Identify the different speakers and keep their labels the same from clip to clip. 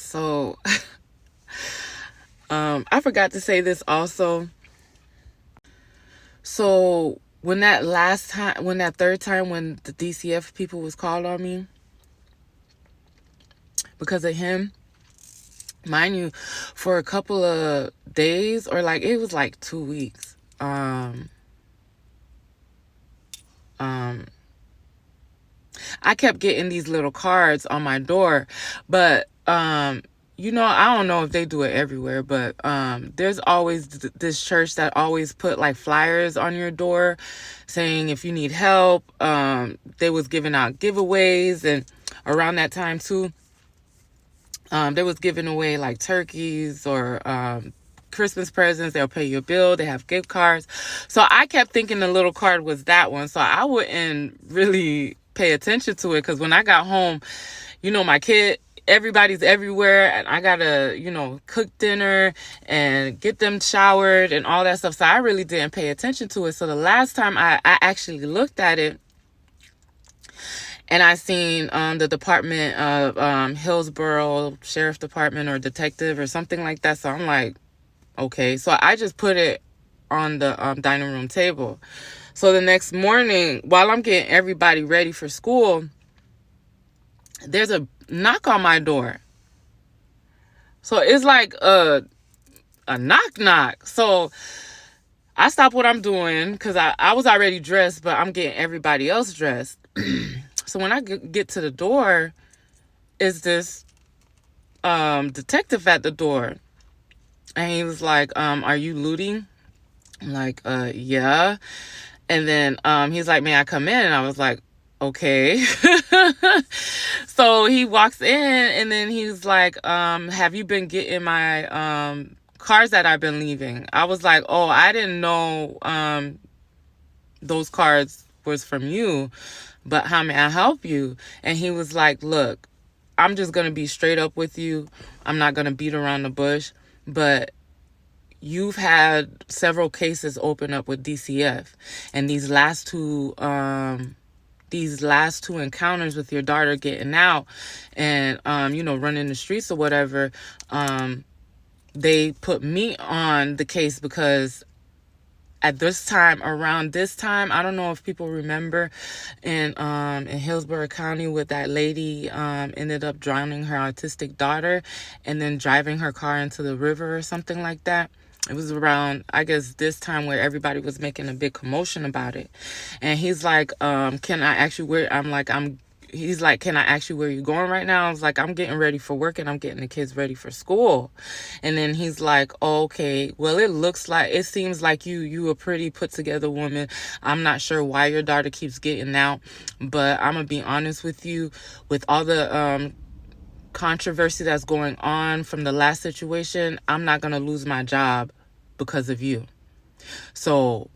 Speaker 1: So, I forgot to say this also. So, when that third time when the DCF people was called on me because of him, mind you, for a couple of days or like it was like 2 weeks. Um, I kept getting these little cards on my door, but I don't know if they do it everywhere, but there's always this church that always put like flyers on your door saying if you need help. They was giving out giveaways, and around that time too, they was giving away like turkeys or Christmas presents. They'll pay your bill. They have gift cards. So I kept thinking the little card was that one. So I wouldn't really pay attention to it because when I got home, my kid, everybody's everywhere and I gotta, cook dinner and get them showered and all that stuff. So I really didn't pay attention to it. So the last time I actually looked at it, and I seen the Department of Hillsborough Sheriff Department or detective or something like that. So I'm like, okay. So I just put it on the dining room table. So the next morning, while I'm getting everybody ready for school, there's a knock on my door. So it's like a knock. So I stop what I'm doing because I was already dressed, but I'm getting everybody else dressed. So when I get to the door, is this detective at the door. And he was like, are you looting? I'm like, yeah. And then he's like, may I come in? And I was like, okay. So he walks in and then he's like, have you been getting my cards that I've been leaving? I was like, oh, I didn't know those cards was from you, but how may I help you? And he was like, look, I'm just going to be straight up with you. I'm not going to beat around the bush, but you've had several cases open up with DCF, and these last two encounters with your daughter getting out and running the streets or whatever, they put me on the case because at around this time, I don't know if people remember in Hillsborough County with that lady ended up drowning her autistic daughter and then driving her car into the river or something like that. It was around, I guess, this time where everybody was making a big commotion about it. And he's like, can I ask you where he's like, can I ask you where you're going right now? I was like, I'm getting ready for work and I'm getting the kids ready for school. And then he's like, oh, okay, well, it seems like you a pretty put together woman. I'm not sure why your daughter keeps getting out, but I'm going to be honest with you, with all the controversy that's going on from the last situation, I'm not going to lose my job because of you. So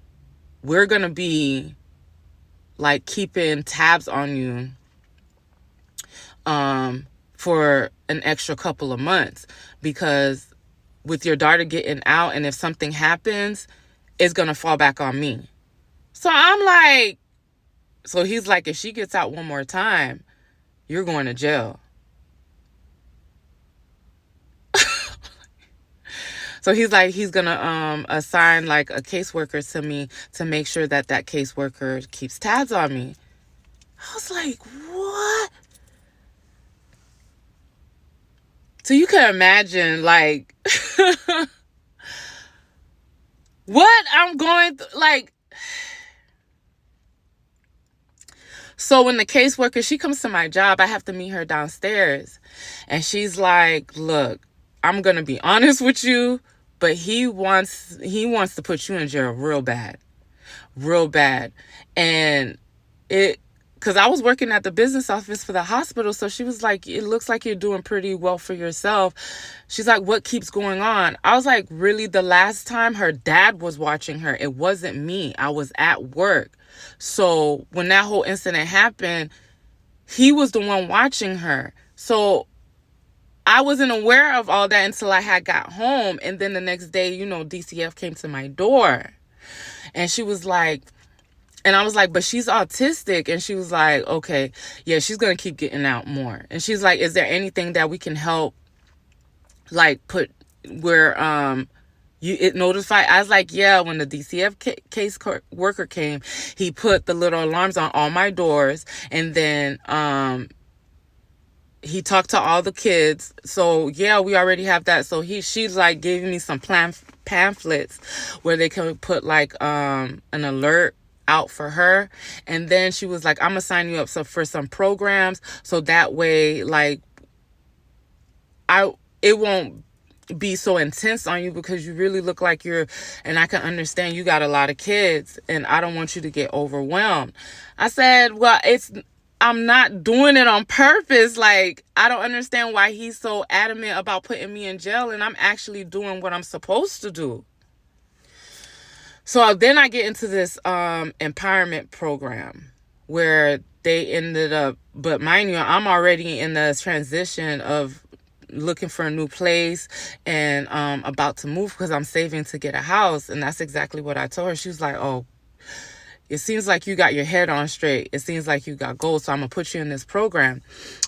Speaker 1: we're going to be like keeping tabs on you for an extra couple of months, because with your daughter getting out, and if something happens, it's going to fall back on me. So I'm like, so he's like, if she gets out one more time, you're going to jail. So he's like, he's going to assign like a caseworker to me to make sure that caseworker keeps tabs on me. I was like, what? So you can imagine like what I'm going through. Like, so when the caseworker, she comes to my job, I have to meet her downstairs. And she's like, look, I'm going to be honest with you, but he wants to put you in jail real bad. And because I was working at the business office for the hospital. So she was like, it looks like you're doing pretty well for yourself. She's like, what keeps going on? I was like, really? The last time her dad was watching her, it wasn't me. I was at work. So when that whole incident happened, he was the one watching her. So I wasn't aware of all that until I had got home. And then the next day, DCF came to my door. And she was like, and I was like, but she's autistic. And she was like, okay, yeah, she's going to keep getting out more. And she's like, is there anything that we can help like put where it notified. I was like, yeah, when the DCF case worker came, he put the little alarms on all my doors, and then he talked to all the kids. So yeah, we already have that. So she's like giving me some pamphlets where they can put like an alert out for her. And then she was like, I'm gonna sign you up for some programs, so that way like it won't be so intense on you, because you really look like and I can understand you got a lot of kids and I don't want you to get overwhelmed. I said, well, I'm not doing it on purpose. Like, I don't understand why he's so adamant about putting me in jail, and I'm actually doing what I'm supposed to do. So then I get into this empowerment program where they ended up, but mind you, I'm already in the transition of looking for a new place and about to move, because I'm saving to get a house. And that's exactly what I told her. She was like, oh, it seems like you got your head on straight. It seems like you got goals. So I'm going to put you in this program.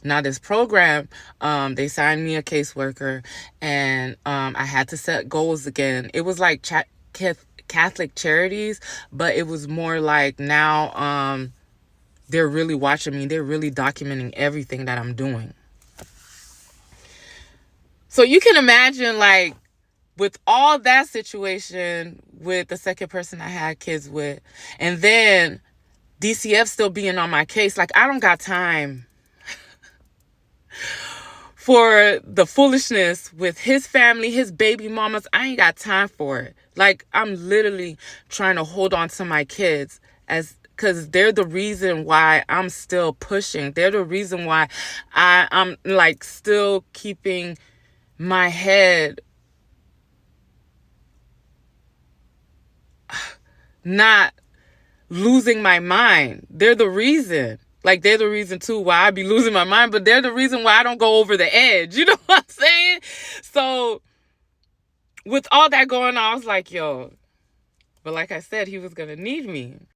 Speaker 1: Now, this program, they signed me a caseworker, and I had to set goals again. It was like Catholic Charities, but it was more like now they're really watching me. They're really documenting everything that I'm doing. So you can imagine, like, with all that situation with the second person I had kids with, and then DCF still being on my case, like, I don't got time for the foolishness with his family, his baby mamas. I ain't got time for it. Like, I'm literally trying to hold on to my kids because they're the reason why I'm still pushing. They're the reason why I'm like still keeping my head not losing my mind. They're the reason. Like, they're the reason too why I be losing my mind, but they're the reason why I don't go over the edge. You know what I'm saying? So with all that going on, I was like, yo, but like I said, he was going to need me.